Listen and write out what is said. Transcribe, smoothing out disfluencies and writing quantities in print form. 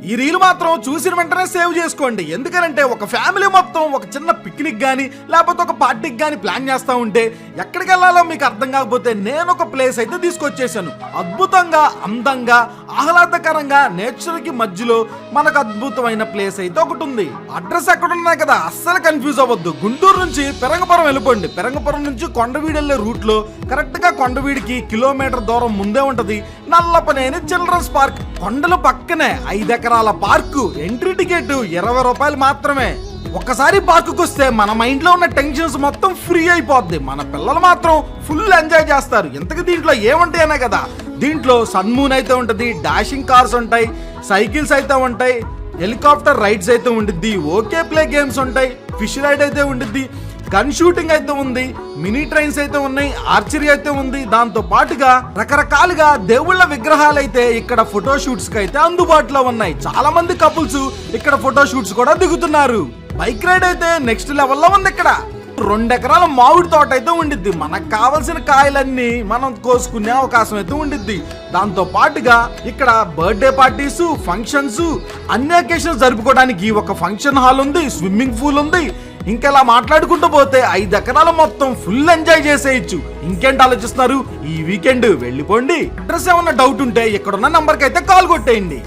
ఈ రీల్ మాత్రం చూసిన వెంటనే సేవ్ చేసుకోండి. ఎందుకంటే ఒక ఫ్యామిలీ మొత్తం ఒక చిన్న పిక్నిక్ గానీ లేకపోతే ఒక పార్టీకి గానీ ప్లాన్ చేస్తా ఉంటే ఎక్కడికి వెళ్ళాలో మీకు అర్థం కాకపోతే నేను ఒక ప్లేస్ అయితే తీసుకొచ్చేసాను. అద్భుతంగా, అందంగా, ఆహ్లాదకరంగా నేచర్ కి మధ్యలో మనకు అద్భుతమైన ప్లేస్ అయితే ఒకటి ఉంది. అడ్రస్ ఎక్కడ ఉన్నాయి కదా, అస్సలు కన్ఫ్యూజ్ అవ్వద్దు. గుంటూరు నుంచి పెరంగపురం వెళ్ళిపోండి. పెరంగపురం నుంచి కొండవీడు వెళ్లే రూట్ లో కరెక్ట్ గా కొండవీడికి కిలోమీటర్ దూరం ముందే ఉంటది నల్లపనేని చిల్డ్రన్స్ పార్క్. కొండల పక్కనే 5 ఎకరాల పార్కు. ఎంట్రీ టికెట్ 20 రూపాయలు మాత్రమే. ఒక్కసారి పార్కుకి వస్తే మన మైండ్ లో ఉన్న టెన్షన్స్ మొత్తం ఫ్రీ అయిపోద్ది. మన పిల్లలు మాత్రం ఫుల్ ఎంజాయ్ చేస్తారు. ఇంతకు దీంట్లో ఏముంటాయనే కదా, దీంట్లో సన్ మూన్ అయితే ఉంటది, డాషింగ్ కార్స్ ఉంటాయి, సైకిల్స్ అయితే ఉంటాయి, హెలికాప్టర్ రైడ్స్ అయితే ఉండిద్ది, ఓకే ప్లే గేమ్స్ ఉంటాయి, ఫిష్ రైడ్ అయితే ఉండిద్ది, గన్ షూటింగ్ అయితే ఉంది, మినీ ట్రైన్స్ అయితే ఉన్నాయి, ఆర్చరీ అయితే ఉంది. దాంతో పాటుగా రకరకాలుగా దేవుళ్ళ విగ్రహాలు అయితే ఇక్కడ ఫోటో షూట్స్ కి అయితే అందుబాటులో ఉన్నాయి. చాలా మంది కపుల్స్ ఇక్కడ ఫోటో షూట్స్ కూడా దిగుతున్నారు. బైక్ రైడ్ అయితే నెక్స్ట్ లెవెల్లో ఉంది. ఇక్కడ 2 ఎకరాల మామిడి తోట అయితే ఉండిద్ది. మనకు కావాల్సిన కాయలన్నీ మనం కోసుకునే అవకాశం అయితే ఉండిద్ది. దాంతో పాటుగా ఇక్కడ బర్త్డే పార్టీస్, ఫంక్షన్స్, అన్ని అకేషన్స్ జరుపుకోవడానికి ఒక ఫంక్షన్ హాల్ ఉంది, స్విమ్మింగ్ పూల్ ఉంది. ఇంకెలా మాట్లాడుకుంటూ పోతే 5 ఎకరాలు మొత్తం ఫుల్ ఎంజాయ్ చేసేయచ్చు. ఇంకేంటి ఆలోచిస్తున్నారు? ఈ వీకెండ్ వెళ్ళిపోండి. అడ్రస్ ఏమన్నా డౌట్ ఉంటే ఇక్కడున్న నంబర్కి అయితే కాల్ కొట్టేయండి.